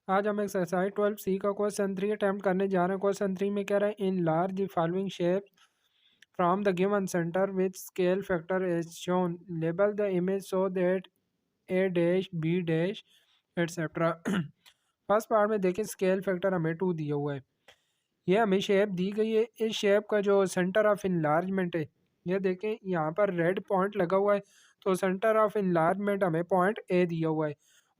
आज हम exercise 12C का क्वेश्चन 3 अटेम्प्ट करने जा रहे हैं। क्वेश्चन 3 में कह रहा है enlarge the following shape from the given centre with scale factor as shown label the image so that A dash B dash etcetera. First part में देखें स्केल फैक्टर हमें 2 दिया हुआ है। ये हमें शेप दी गई है। इस शेप का जो सेंटर ऑफ इनलार्जमेंट है, ये देखें यहाँ पर रेड पॉइंट लगा हुआ है, तो सेंटर ऑफ इनलार्जमेंट हमें पॉइंट ए दिया हुआ है।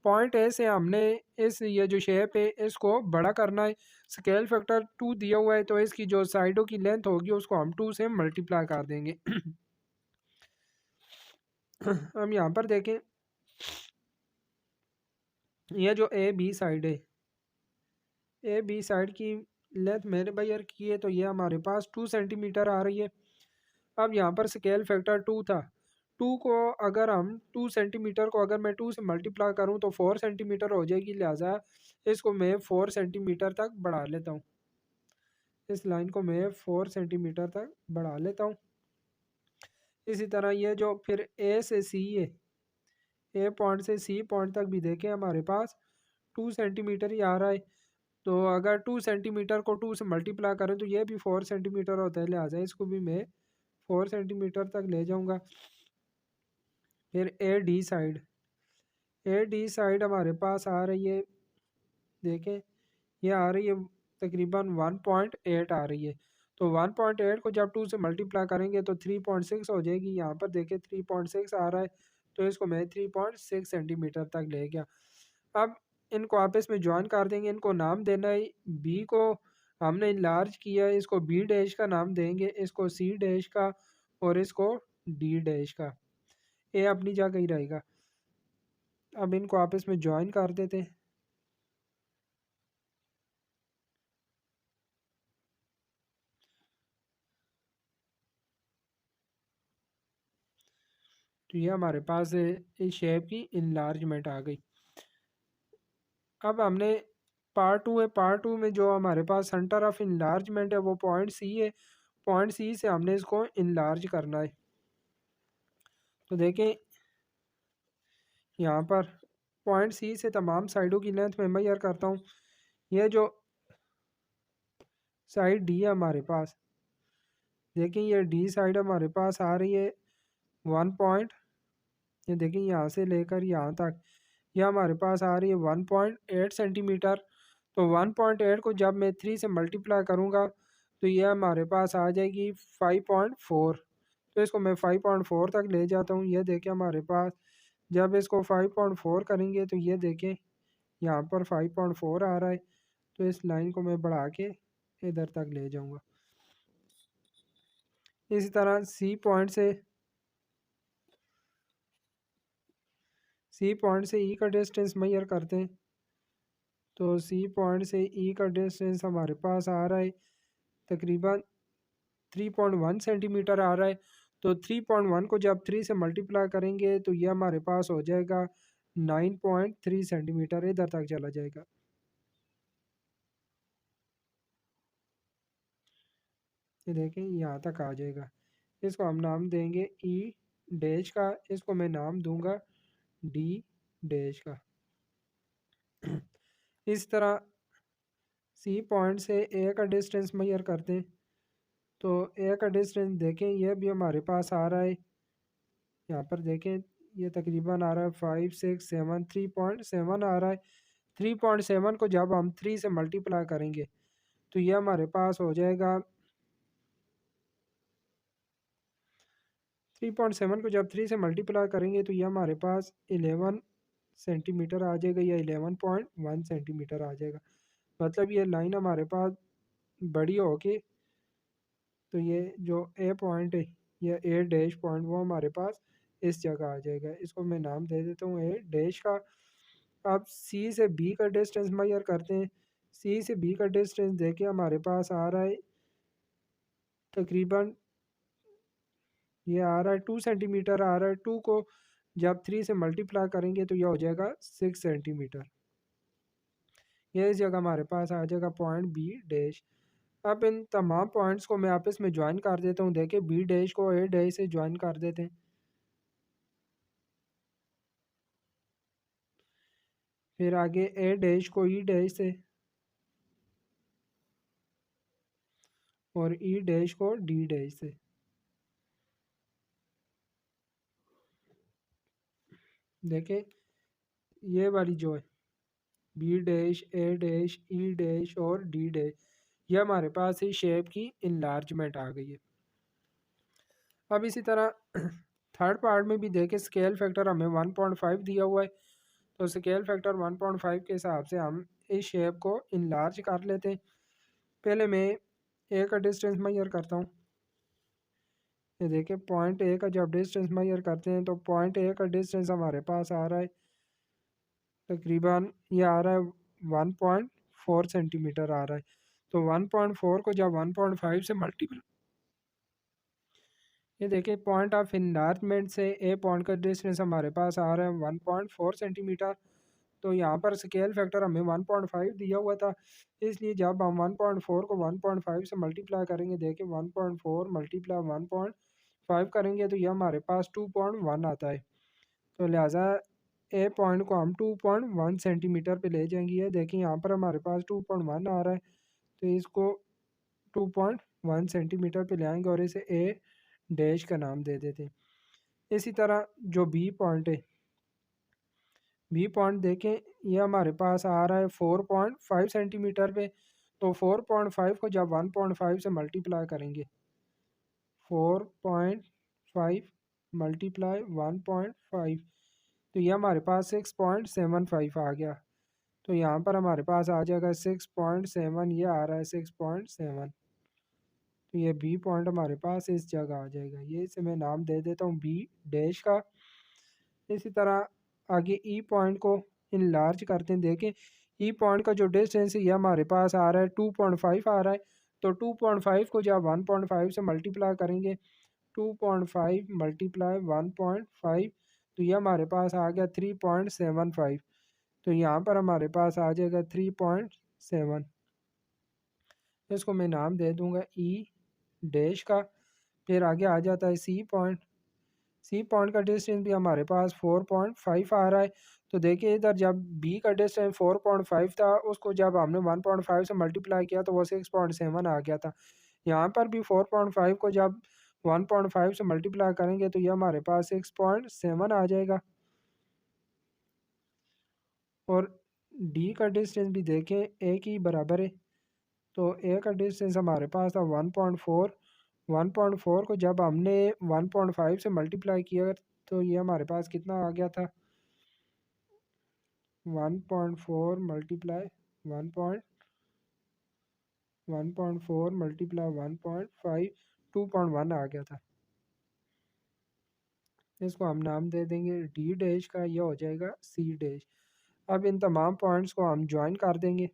पॉइंट ए से हमने इस ये जो शेप है इसको बड़ा करना है। स्केल फैक्टर 2 दिया हुआ है, तो इसकी जो साइडों की लेंथ होगी उसको हम 2 से मल्टीप्लाई कर देंगे। हम यहाँ पर देखें यह जो ए बी साइड है, ए बी साइड की लेंथ मैंने मेजर की है, तो ये हमारे पास 2 सेंटीमीटर आ रही है। अब यहाँ पर स्केल फैक्टर 2 था। 2 को अगर हम 2 सेंटीमीटर को अगर मैं 2 से मल्टीप्लाई करूँ तो 4 सेंटीमीटर हो जाएगी, लिहाजा इसको मैं 4 सेंटीमीटर तक बढ़ा लेता हूँ। इस लाइन को मैं 4 सेंटीमीटर तक बढ़ा लेता हूँ। इसी तरह ये जो फिर ए से सी है, ए पॉइंट से सी पॉइंट तक भी देखें हमारे पास 2 सेंटीमीटर ही आ रहा है। तो अगर 2 सेंटीमीटर को 2 से मल्टीप्लाई करें तो ये भी 4 सेंटीमीटर होता है, लिहाजा इसको भी मैं 4 सेंटीमीटर तक ले जाऊँगा। फिर ए डी साइड हमारे पास आ रही है, देखें ये आ रही है तकरीबन 1.8 आ रही है। तो 1.8 को जब 2 से मल्टीप्लाई करेंगे तो 3.6 हो जाएगी। यहाँ पर देखें 3.6 आ रहा है, तो इसको मैं 3.6 सेंटीमीटर तक ले गया। अब इनको आपस में ज्वाइन कर देंगे। इनको नाम देना है, बी को हमने इनलार्ज किया है, इसको बी डैश का नाम देंगे, इसको सी डैश का और इसको डी डैश का। ए अपनी जगह ही रहेगा। अब इनको आपस में ज्वाइन कर देते हैं। तो ये हमारे पास इस शेप की इनलार्जमेंट आ गई। अब हमने पार्ट 2 है, पार्ट 2 में जो हमारे पास सेंटर ऑफ इनलार्जमेंट है वो पॉइंट सी है। पॉइंट सी से हमने इसको इनलार्ज करना है। तो देखें यहाँ पर पॉइंट सी से तमाम साइडों की लेंथ मैं मेजर करता हूँ। ये जो साइड डी है हमारे पास, देखें ये डी साइड हमारे पास आ रही है 1 पॉइंट, ये देखें यहाँ से लेकर यहाँ तक यह हमारे पास आ रही है 1.8 सेंटीमीटर। तो 1.8 को जब मैं 3 से मल्टीप्लाई करूँगा तो यह हमारे पास आ जाएगी 5.4। तो इसको मैं 5.4 तक ले जाता हूँ। ये देखें हमारे पास जब इसको 5.4 करेंगे तो ये देखें यहाँ पर 5.4 आ रहा है, तो इस लाइन को मैं बढ़ा के इधर तक ले जाऊँगा। इसी तरह सी पॉइंट से ई का डिस्टेंस मेजर करते हैं। तो सी पॉइंट से ई का डिस्टेंस हमारे पास आ रहा है तकरीबन 3.1 सेंटीमीटर आ रहा है। तो 3.1 को जब 3 से मल्टीप्लाई करेंगे तो ये हमारे पास हो जाएगा 9.3 सेंटीमीटर, इधर तक चला जाएगा। ये देखें यहाँ तक आ जाएगा। इसको हम नाम देंगे ई डैश का, इसको मैं नाम दूंगा डी डैश का। इस तरह सी पॉइंट से ए का डिस्टेंस मेजर करते हैं। तो ए का डिस्टेंस देखें यह भी हमारे पास आ रहा है, यहाँ पर देखें ये तकरीबन आ रहा है 5, 6, 7, 3.7 आ रहा है। 3.7 को जब हम 3 से मल्टीप्लाई करेंगे तो ये हमारे पास हो जाएगा 3.7 को जब 3 से मल्टीप्लाई करेंगे तो ये हमारे पास 11 सेंटीमीटर आ जाएगा या 11.1 सेंटीमीटर आ जाएगा। मतलब ये लाइन हमारे पास बड़ी होके, तो ये जो ए पॉइंट है या ए डैश पॉइंट वो हमारे पास इस जगह आ जाएगा। इसको मैं नाम दे देता हूँ ए डैश का। अब सी से बी का डिस्टेंस मेजर करते हैं। सी से बी का डिस्टेंस देखिए हमारे पास आ रहा है तकरीबन, ये आ रहा है 2 सेंटीमीटर आ रहा है। 2 को जब 3 से मल्टीप्लाई करेंगे तो यह हो जाएगा 6 सेंटीमीटर। ये इस जगह हमारे पास आ जाएगा पॉइंट बी डैश। अब इन तमाम पॉइंट्स को मैं आपस में ज्वाइन कर देता हूँ। देखिए बी डैश को ए डैश से ज्वाइन कर देते हैं। फिर आगे ए डैश को ई डैश से और ई डैश को डी डैश से। देखें ये वाली जो है बी डैश ए डैश ई डैश और डी डैश, ये हमारे पास इस शेप की इनलार्जमेंट आ गई है। अब इसी तरह थर्ड पार्ट में भी देखें स्केल फैक्टर हमें 1.5 दिया हुआ है, तो स्केल फैक्टर 1.5 के हिसाब से हम इस शेप को इनलार्ज कर लेते हैं। पहले मैं ए का डिस्टेंस मेजर करता हूँ। ये देखिए पॉइंट ए का जब डिस्टेंस मेजर करते हैं तो पॉइंट ए का डिस्टेंस हमारे पास आ रहा है तकरीबन, ये आ रहा है 1.4 सेंटीमीटर आ रहा है। तो 1.4 को जब 1.5 से मल्टीपल, ये देखिए पॉइंट ऑफ इनलार्जमेंट से ए पॉइंट का डिस्टेंस हमारे पास आ रहा है 1.4 सेंटीमीटर। तो यहाँ पर स्केल फैक्टर हमें 1.5 दिया हुआ था, इसलिए जब हम 1.4 को 1.5 से मल्टीप्लाई करेंगे, देखिए 1.4 मल्टीप्लाई 1.5 करेंगे तो ये हमारे पास 2.1 आता है। तो लिहाजा ए पॉइंट को हम 2.1 सेंटीमीटर पे ले जाएंगे। ये देखिए यहाँ पर हमारे पास 2.1 आ रहा है, तो इसको 2.1 सेंटीमीटर पे ले आएंगे और इसे ए डैश का नाम दे देते हैं। इसी तरह जो बी पॉइंट है, बी पॉइंट देखें ये हमारे पास आ रहा है 4.5 सेंटीमीटर पे। तो 4.5 को जब 1.5 से मल्टीप्लाई करेंगे, 4.5 मल्टीप्लाई 1.5, तो ये हमारे पास 6.75 आ गया। तो यहाँ पर हमारे पास आ जाएगा 6.7, ये आ रहा है 6.7। तो ये बी पॉइंट हमारे पास इस जगह आ जाएगा, ये इसे मैं नाम दे देता हूँ बी डैश का। इसी तरह आगे ई पॉइंट को इनलार्ज करते हैं। देखें ई पॉइंट का जो डिस्टेंस है ये हमारे पास आ रहा है 2.5 आ रहा है। तो 2.5 को जब 1.5 से मल्टीप्लाई करेंगे, 2.5 मल्टीप्लाई 1.5, तो ये हमारे पास आ गया 3.75। तो यहाँ पर हमारे पास आ जाएगा 3.7, इसको मैं नाम दे दूँगा ई डैश का। फिर आगे आ जाता है सी पॉइंट। सी पॉइंट का डिस्टेंस भी हमारे पास 4.5 आ रहा है। तो देखिए इधर जब बी का डिस्टेंस 4.5 था, उसको जब हमने 1.5 से मल्टीप्लाई किया तो वो 6.7 आ गया था। यहाँ पर भी 4.5 को जब 1.5 से मल्टीप्लाई करेंगे तो ये हमारे पास 6.7 आ जाएगा। और डी का डिस्टेंस भी देखें ए की बराबर है, तो ए का डिस्टेंस हमारे पास था 1.4। 1.4 को जब हमने 1.5 से मल्टीप्लाई किया तो ये हमारे पास कितना आ गया था, 1.4 मल्टीप्लाई 1.4 मल्टीप्लाई 1.5, 2.1 आ गया था। इसको हम नाम दे देंगे डी डैश का, यह हो जाएगा सी डैश। अब इन तमाम पॉइंट्स को हम ज्वाइन कर देंगे।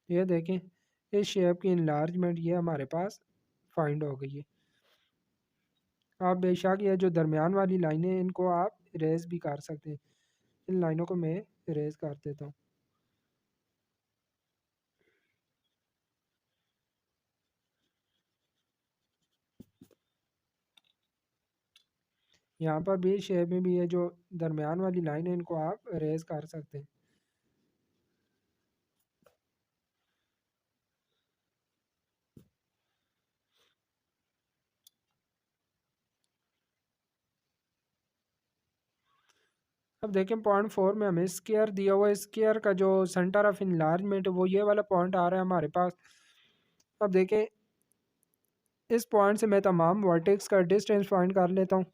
ये देखें इस शेप की इनलार्जमेंट ये हमारे पास फाइंड हो गई है। आप बेशक ये जो दरमियान वाली लाइनें हैं इनको आप इरेज भी कर सकते हैं। इन लाइनों को मैं इरेज कर देता हूँ। यहाँ पर भी शेप में भी ये जो दरमियान वाली लाइन है इनको आप इरेज कर सकते हैं। अब देखें पॉइंट 4 में हमें स्केयर दिया हुआ है। स्केयर का जो सेंटर ऑफ इनलार्जमेंट है वो ये वाला पॉइंट आ रहा है हमारे पास। अब देखें इस पॉइंट से मैं तमाम वर्टेक्स का डिस्टेंस फाइंड कर लेता हूँ।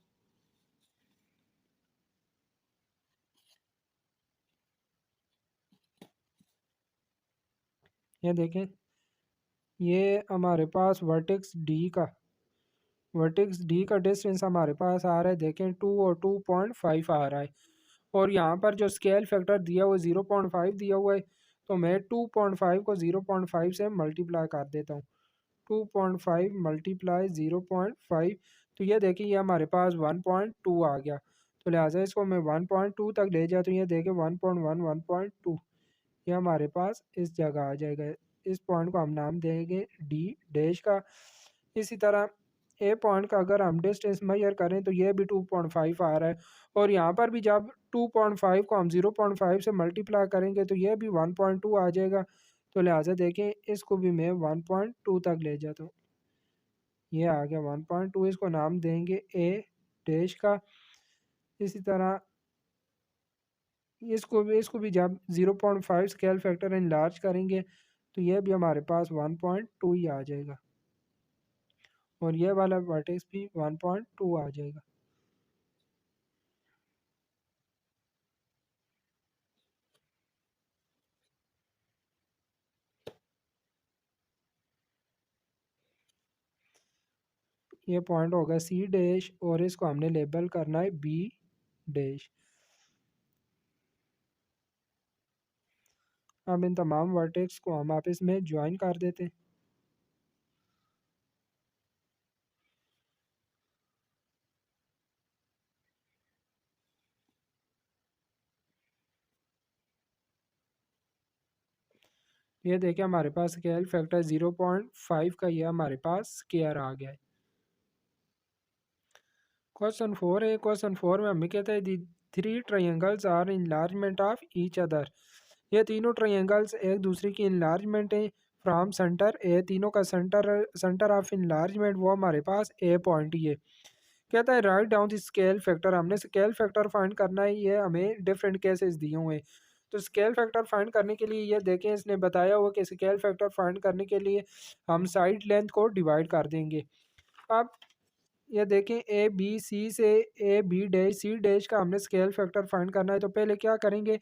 ये देखें ये हमारे पास वर्टेक्स डी का डिस्टेंस हमारे पास आ रहा है, देखें 2 और 2.5 आ रहा है। और यहाँ पर जो स्केल फैक्टर दिया हुआ है 0.5 दिया हुआ है, तो मैं 2.5 को 0.5 से मल्टीप्लाई कर देता हूँ। 2.5 मल्टीप्लाई 0.5, तो ये देखिए ये हमारे पास 1.2 आ गया। तो लिहाजा इसको मैं 1.2 तक ले जाता हूँ। ये देखें 1.1 1.2 ये हमारे पास इस जगह आ जाएगा। इस पॉइंट को हम नाम देंगे डी डैश का। इसी तरह ए पॉइंट का अगर हम डिस्टेंस मेजर करें तो ये भी 2.5 आ रहा है, और यहाँ पर भी जब 2.5 को हम 0.5 से मल्टीप्लाई करेंगे तो ये भी 1.2 आ जाएगा। तो लिहाजा देखें इसको भी मैं 1.2 तक ले जाता हूँ। ये आ गया 1.2, इसको नाम देंगे ए डैश का। इसी तरह इसको भी जब 0.5 स्केल फैक्टर इनलार्ज करेंगे तो ये भी हमारे पास 1.2 ही आ जाएगा, और ये वाला वर्टेक्स भी 1.2 आ जाएगा। ये पॉइंट होगा सी डैश, और इसको हमने लेबल करना है बी डैश। अब इन तमाम वर्टेक्स को हम आपस में ज्वाइन कर देते हैं। ये देखिए हमारे पास स्केल फैक्टर 0.5 का ये हमारे पास स्केयर आ गया है। क्वेश्चन 4 है। क्वेश्चन 4 में हमें कहता है the 3 triangles are enlargement of each other. ये तीनों ट्रायंगल्स एक दूसरे की इनलार्जमेंट है फ्रॉम सेंटर ए। तीनों का सेंटर ऑफ इनलार्जमेंट वो हमारे पास ए पॉइंट ही है। कहता है write down the scale factor. हमने स्केल फैक्टर फाइंड करना है। ये हमें डिफरेंट केसेस दिए हुए हैं। तो स्केल फैक्टर फाइंड करने के लिए ये देखें इसने बताया हुआ कि स्केल फैक्टर फाइंड करने के लिए हम साइड लेंथ को डिवाइड कर देंगे। अब ये देखें ए बी सी से A B dash C dash का हमने स्केल फैक्टर फाइंड करना है। तो पहले क्या करेंगे,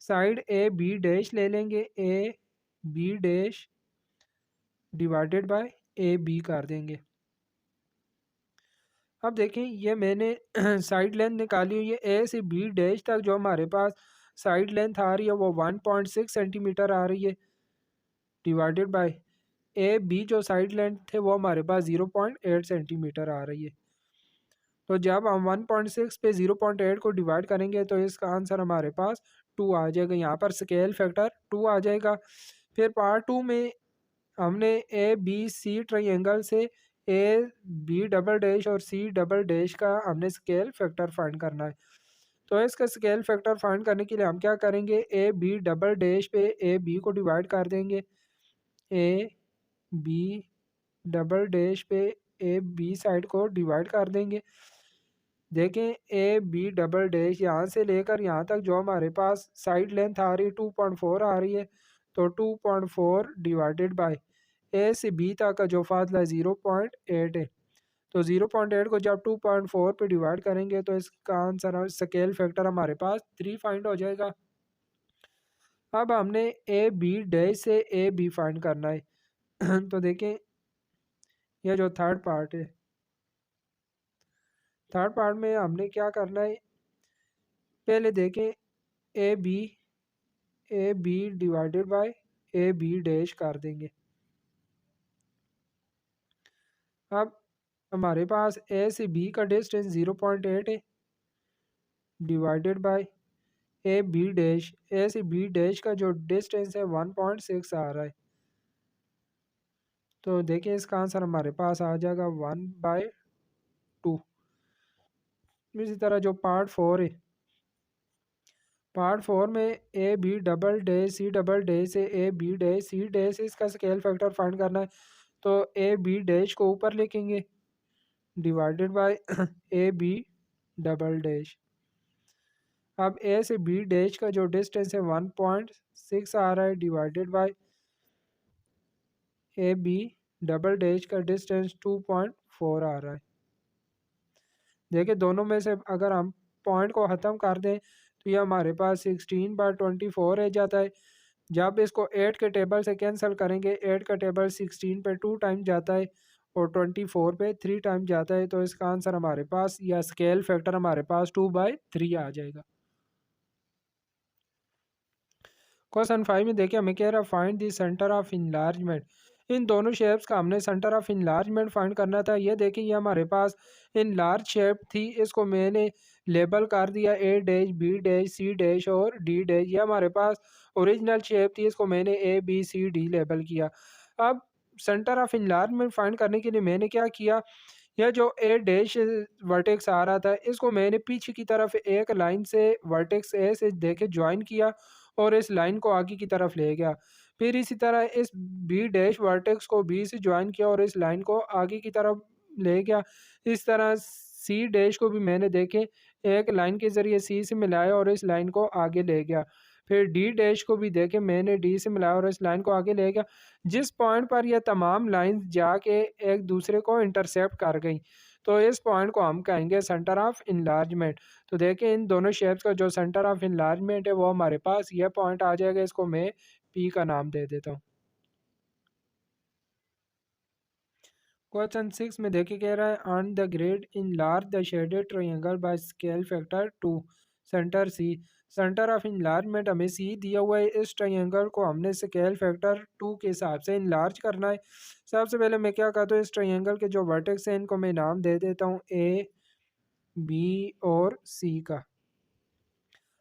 साइड ए बी डैश ले लेंगे, A B dash divided by A B कर देंगे। अब देखें ये मैंने साइड लेंथ निकाली हुई है ए से बी डैश तक। जो हमारे पास साइड लेंथ आ रही है वो 1.6 सेंटीमीटर आ रही है, डिवाइडेड बाय ए बी जो साइड लेंथ थे वो हमारे पास 0.8 सेंटीमीटर आ रही है। तो जब हम 1.6 पे 0.8 को डिवाइड करेंगे तो इसका आंसर हमारे पास 2 आ जाएगा। यहाँ पर स्केल फैक्टर 2 आ जाएगा। फिर पार्ट 2 में हमने ए बी सी ट्रायंगल से ए बी डबल डैश और सी डबल डैश का हमने स्केल फैक्टर फाइंड करना है। तो इसका स्केल फैक्टर फाइंड करने के लिए हम क्या करेंगे, ए बी डबल डैश पे ए बी को डिवाइड कर देंगे, ए बी डबल डैश पे ए बी साइड को डिवाइड कर देंगे। देखें ए बी डबल डैश यहाँ से लेकर यहाँ तक जो हमारे पास साइड लेंथ आ रही है 2.4 आ रही है। तो 2.4 डिवाइडेड बाय ए से बी तक का जो फासला 0.8 है। तो 0.8 को जब 2.4 पे डिवाइड करेंगे तो इसका आंसर स्केल फैक्टर हमारे पास 3 फाइंड हो जाएगा। अब हमने ए बी डैश से ए बी फाइंड करना है। तो देखें यह जो थर्ड पार्ट है, थर्ड पार्ट में हमने क्या करना है, पहले देखें A B divided by A B dash कर देंगे। अब हमारे पास ए से बी का डिस्टेंस 0.8 है, divided by A B dash. A से बी डैश का जो डिस्टेंस है 1.6 आ रहा है। तो देखिए इसका आंसर हमारे पास आ जाएगा 1/2। इसी तरह जो पार्ट 4 है, पार्ट 4 में A B double dash C double dash से A B dash C dash इसका स्केल फैक्टर फाइंड करना है। तो ए बी डैश को ऊपर लिखेंगे, divided by A B double dash. अब ए से बी डैश का जो डिस्टेंस है 1.6 आ रहा है, divided by A B double dash का डिस्टेंस 2.4 आ रहा है। देखिए दोनों में से अगर हम पॉइंट को ख़त्म कर दें तो ये हमारे पास 16/24 रह जाता है। जब इसको 8 के टेबल से कैंसिल करेंगे, 8 का टेबल 16 पे 2 टाइम जाता है और 24 पे 3 टाइम जाता है। तो इसका आंसर हमारे पास या स्केल फैक्टर हमारे पास 2/3 आ जाएगा। क्वेश्चन 5 में देखिए हमें कह रहा है find the centre of enlargement. इन दोनों शेप्स का हमने सेंटर ऑफ इनलार्जमेंट फाइंड करना था। ये देखें, ये हमारे पास इनलार्ज शेप थी, इसको मैंने लेबल कर दिया A dash, B dash, C dash और डी डैश। ये हमारे पास ओरिजिनल शेप थी, इसको मैंने A B C D label किया। अब सेंटर ऑफ इनलार्जमेंट फाइंड करने के लिए मैंने क्या किया, यह जो ए डैश वर्टेक्स आ रहा था, इसको मैंने पीछे की तरफ एक लाइन से वर्टेक्स ए से देके ज्वाइन किया और इस लाइन को आगे की तरफ ले गया। फिर इसी तरह इस बी डैश वर्टेक्स को बी से ज्वाइन किया और इस लाइन को आगे की तरफ ले गया। इस तरह सी डैश को भी मैंने देखे एक लाइन के ज़रिए सी से मिलाया और इस लाइन को आगे ले गया। फिर डी डैश को भी देखे मैंने डी से मिलाया और इस लाइन को आगे ले गया। जिस पॉइंट पर यह तमाम लाइंस जाके एक दूसरे को इंटरसेप्ट कर गई, तो इस पॉइंट को हम कहेंगे सेंटर ऑफ इनलार्जमेंट। तो देखें, इन दोनों शेप्स का जो सेंटर ऑफ इनलार्जमेंट है वो हमारे पास यह पॉइंट आ जाएगा, इसको मैं पी का नाम दे देता हूँ। क्वेश्चन 6 में देखिए, कह रहा है on the grid enlarge the shaded triangle by scale factor 2 centre C. Centre of enlargement हमें सी दिया हुआ है, इस ट्रायंगल को हमने स्केल फैक्टर 2 के हिसाब से इनलार्ज करना है। सबसे पहले मैं क्या करता हूँ, इस ट्रायंगल के जो वर्टेक्स हैं इनको मैं नाम दे देता हूँ ए बी और सी का।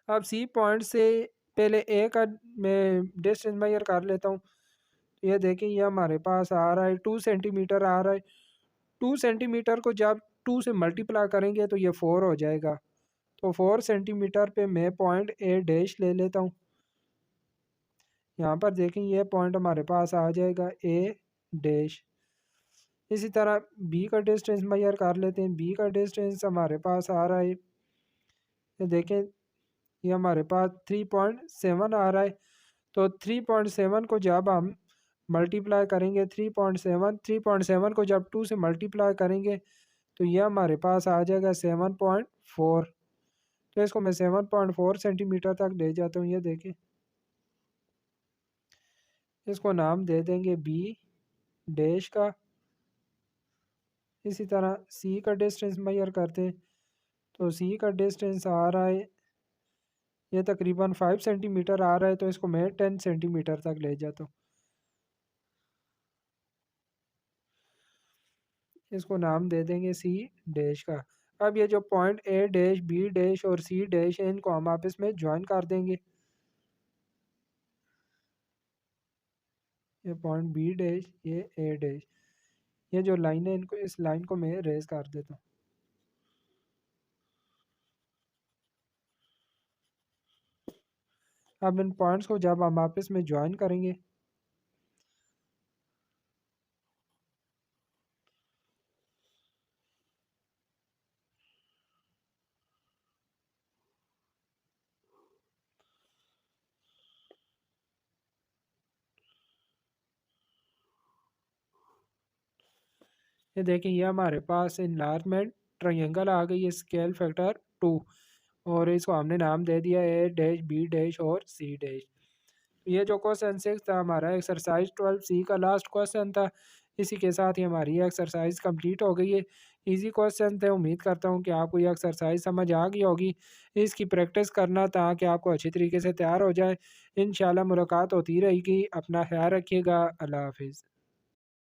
अब सी पॉइंट से पहले ए का मैं डिस्टेंस मेजर कर लेता हूँ। ये देखिए, ये हमारे पास आ रहा है 2 सेंटीमीटर आ रहा है। 2 सेंटीमीटर को जब 2 से मल्टीप्लाई करेंगे तो ये 4 हो जाएगा। तो 4 सेंटीमीटर पे मैं पॉइंट ए डैश ले लेता हूँ। यहाँ पर देखें, ये पॉइंट हमारे पास आ जाएगा ए डैश। इसी तरह बी का डिस्टेंस मेजर कर लेते हैं। बी का डिस्टेंस हमारे पास आ रहा है, ये देखें, ये हमारे पास 3.7 आ रहा है। तो 3.7 को जब हम मल्टीप्लाई करेंगे, 3.7 को जब 2 से मल्टीप्लाई करेंगे तो ये हमारे पास आ जाएगा 7.4। तो इसको मैं 7.4 सेंटीमीटर तक ले जाता हूँ। ये देखें, इसको नाम दे देंगे बी डैश का। इसी तरह सी का डिस्टेंस मेजर करते हैं। तो सी का डिस्टेंस आ रहा है, ये तकरीबन 5 सेंटीमीटर आ रहा है, तो इसको मैं 10 सेंटीमीटर तक ले जाता हूँ। इसको नाम दे देंगे सी डैश का। अब ये जो point A dash, B dash और सी डैश है, इनको हम आपस में ज्वाइन कर देंगे। ये पॉइंट बी डैश, ये ए डैश, ये जो लाइन है, इनको इस लाइन को मैं रेज कर देता हूँ। अब इन पॉइंट्स को जब हम आपस में ज्वाइन करेंगे, ये देखिए, ये हमारे पास इनलार्जमेंट ट्रायंगल आ गई है स्केल फैक्टर 2 और इसको हमने नाम दे दिया ए डैश, बी डैश और सी डैश। ये जो क्वेश्चन 6 था हमारा एक्सरसाइज 12 सी का लास्ट क्वेश्चन था। इसी के साथ ही हमारी एक्सरसाइज कंप्लीट हो गई है। इजी क्वेश्चन थे, उम्मीद करता हूँ कि आपको ये एक्सरसाइज समझ आ गई होगी। इसकी प्रैक्टिस करना ताकि आपको अच्छी तरीके से तैयार हो जाए। इंशाल्लाह मुलाकात होती रहेगी। अपना ख्याल रखिएगा। अल्लाह हाफिज़।